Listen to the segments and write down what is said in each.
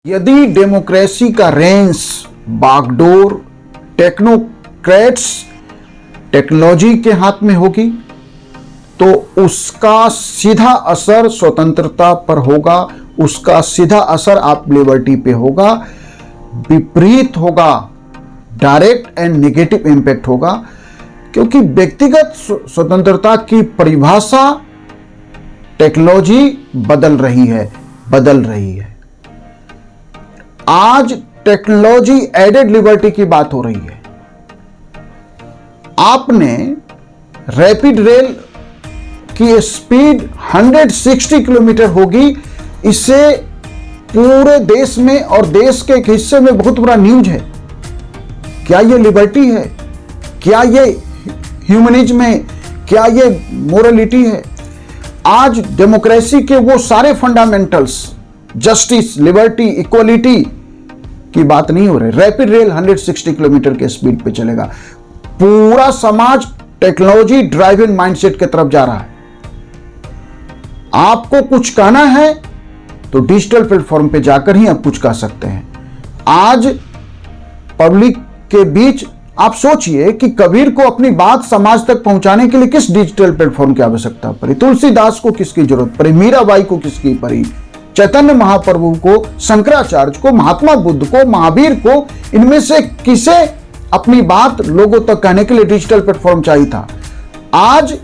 यदि डेमोक्रेसी का रेंस बागडोर टेक्नोक्रेट्स टेक्नोलॉजी के हाथ में होगी तो उसका सीधा असर स्वतंत्रता पर होगा, उसका सीधा असर आप लिबर्टी पे होगा, विपरीत होगा, डायरेक्ट एंड नेगेटिव इंपैक्ट होगा। क्योंकि व्यक्तिगत स्वतंत्रता की परिभाषा टेक्नोलॉजी बदल रही है। आज टेक्नोलॉजी एडेड लिबर्टी की बात हो रही है। आपने रैपिड रेल की स्पीड 160 किलोमीटर होगी, इससे पूरे देश में और देश के एक हिस्से में बहुत बड़ा न्यूज है। क्या यह लिबर्टी है? क्या यह ह्यूमनिज्म है? क्या यह मोरलिटी है? आज डेमोक्रेसी के वो सारे फंडामेंटल्स, जस्टिस, लिबर्टी, इक्वलिटी की बात नहीं हो रही। रैपिड रेल 160 किलोमीटर के स्पीड पे चलेगा। पूरा समाज टेक्नोलॉजी ड्राइवन माइंडसेट की तरफ जा रहा है। आपको कुछ कहना है तो डिजिटल प्लेटफॉर्म पे जाकर ही आप कुछ कह सकते हैं। आज पब्लिक के बीच आप सोचिए कि कबीर को अपनी बात समाज तक पहुंचाने के लिए किस डिजिटल प्लेटफॉर्म की आवश्यकता पड़ी, तुलसीदास को किसकी जरूरत पड़ी, मीराबाई को किसकी पड़ी, चैतन्य महाप्रभु को, शंकराचार्य को, महात्मा बुद्ध को, महावीर को, इनमें से किसे अपनी बात लोगों तक कहने के लिए डिजिटल प्लेटफॉर्म चाहिए था। आज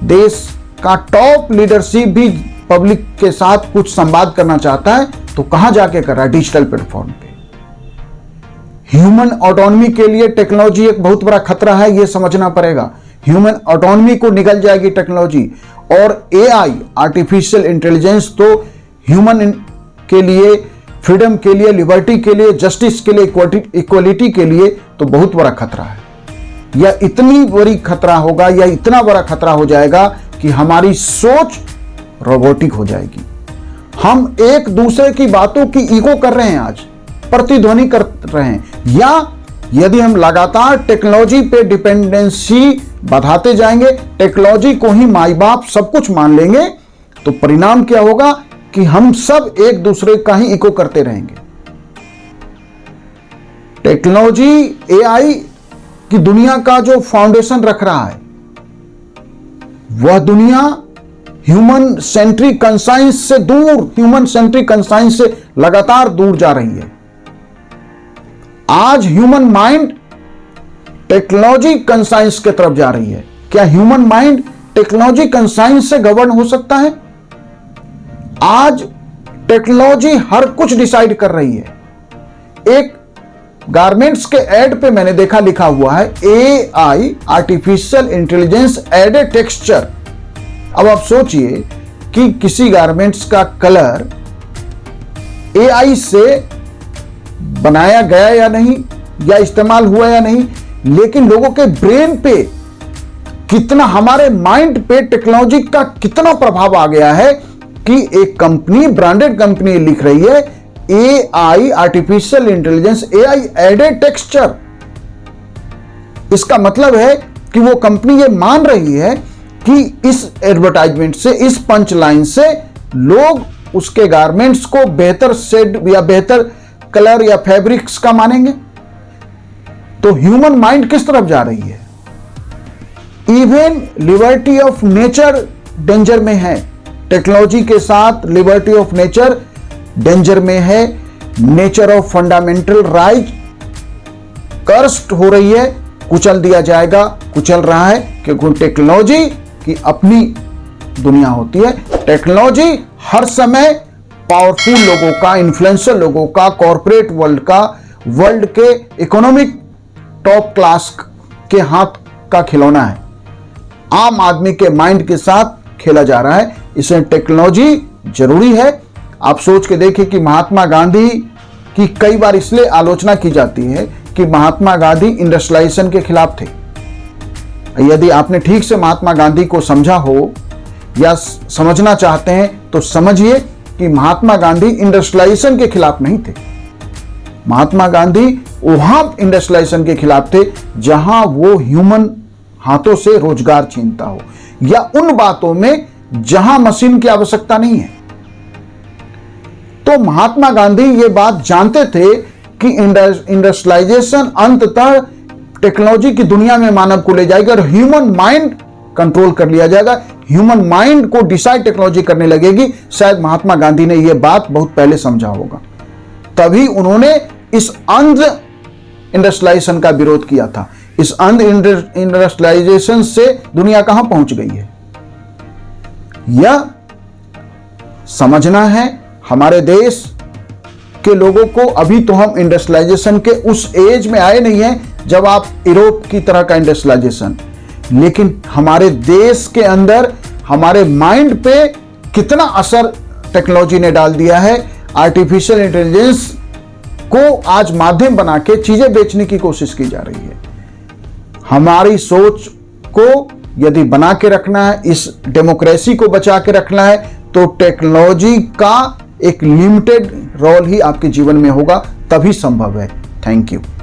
देश का टॉप लीडरशिप भी पब्लिक के साथ कुछ संवाद करना चाहता है तो कहां जाके कर रहा है? डिजिटल प्लेटफॉर्म पे। ह्यूमन ऑटोनॉमी के लिए टेक्नोलॉजी एक बहुत बड़ा खतरा है, यह समझना पड़ेगा। ह्यूमन ऑटोनॉमी को निगल जाएगी टेक्नोलॉजी, और एआई, आर्टिफिशियल इंटेलिजेंस तो ह्यूमन के लिए, फ्रीडम के लिए, लिबर्टी के लिए, जस्टिस के लिए, इक्वलिटी के लिए तो बहुत बड़ा खतरा है। यह इतनी बड़ी खतरा होगा, यह इतना बड़ा खतरा हो जाएगा कि हमारी सोच रोबोटिक हो जाएगी। हम एक दूसरे की बातों की इको कर रहे हैं, आज प्रतिध्वनि कर रहे हैं। या यदि हम लगातार टेक्नोलॉजी पे डिपेंडेंसी बढ़ाते जाएंगे, टेक्नोलॉजी को ही माई बाप सब कुछ मान लेंगे, तो परिणाम क्या होगा कि हम सब एक दूसरे का ही इको करते रहेंगे। टेक्नोलॉजी एआई की दुनिया का जो फाउंडेशन रख रहा है, वह दुनिया ह्यूमन सेंट्रिक कंसाइंस से दूर, ह्यूमन सेंट्रिक कंसाइंस से लगातार दूर जा रही है। आज ह्यूमन माइंड टेक्नोलॉजी कंसाइंस की तरफ जा रही है। क्या ह्यूमन माइंड टेक्नोलॉजी कंसाइंस से गवर्न हो सकता है? आज टेक्नोलॉजी हर कुछ डिसाइड कर रही है। एक गारमेंट्स के एड पे मैंने देखा, लिखा हुआ है AI, artificial intelligence added texture. अब आप सोचिए कि किसी गारमेंट्स का कलर एआई से बनाया गया या नहीं, या इस्तेमाल हुआ या नहीं, लेकिन लोगों के ब्रेन पे कितना, हमारे माइंड पे टेक्नोलॉजी का कितना प्रभाव आ गया है कि एक कंपनी, ब्रांडेड कंपनी लिख रही है AI, artificial intelligence, AI added texture. इसका मतलब है कि वो कंपनी ये मान रही है कि इस एडवर्टाइजमेंट से, इस पंच लाइन से लोग उसके गारमेंट्स को बेहतर शेड या बेहतर कलर या फैब्रिक्स का मानेंगे। तो ह्यूमन माइंड किस तरफ जा रही है? Even liberty of nature danger में है। टेक्नोलॉजी के साथ लिबर्टी ऑफ नेचर डेंजर में है। Nature of fundamental right cursed हो रही है, कुचल दिया जाएगा, कुचल रहा है, क्योंकि टेक्नोलॉजी की अपनी दुनिया होती है। टेक्नोलॉजी हर समय पावरफुल लोगों का, इन्फ्लुएंसर लोगों का, कॉर्पोरेट वर्ल्ड का, वर्ल्ड के इकोनॉमिक टॉप क्लास के हाथ का खिलौना है। आम आदमी के माइंड के साथ खेला जा रहा है। इसमें टेक्नोलॉजी जरूरी है। आप सोच के देखिए कि महात्मा गांधी की कई बार इसलिए आलोचना की जाती है कि महात्मा गांधी इंडस्ट्रियलाइजेशन के खिलाफ थे। यदि आपने ठीक से महात्मा गांधी को समझा हो या समझना चाहते हैं तो समझिए कि महात्मा गांधी इंडस्ट्रियलाइजेशन के खिलाफ नहीं थे। महात्मा गांधी वहां इंडस्ट्रियलाइजेशन के खिलाफ थे जहां वो ह्यूमन हाथों से रोजगार छीनता हो, या उन बातों में जहां मशीन की आवश्यकता नहीं है। तो महात्मा गांधी ये बात जानते थे कि इंडस्ट्रियलाइजेशन अंततः टेक्नोलॉजी की दुनिया में मानव को ले जाएगा और ह्यूमन माइंड कंट्रोल कर लिया जाएगा, ह्यूमन माइंड को डिसाइड टेक्नोलॉजी करने लगेगी। शायद महात्मा गांधी ने यह बात बहुत पहले समझा होगा, तभी उन्होंने इस अंध इंडस्ट्रियलाइजेशन का विरोध किया था। इस अंध इंडस्ट्रियलाइजेशन से दुनिया कहां पहुंच गई है, यह समझना है हमारे देश के लोगों को। अभी तो हम इंडस्ट्रियलाइजेशन के उस एज में आए नहीं हैं जब आप यूरोप की तरह का इंडस्ट्रियलाइजेशन, लेकिन हमारे देश के अंदर हमारे माइंड पे कितना असर टेक्नोलॉजी ने डाल दिया है। आर्टिफिशियल इंटेलिजेंस को आज माध्यम बना के चीजें बेचने की कोशिश की जा रही है। हमारी सोच को यदि बना के रखना है, इस डेमोक्रेसी को बचा के रखना है, तो टेक्नोलॉजी का एक लिमिटेड रोल ही आपके जीवन में होगा, तभी संभव है। Thank you.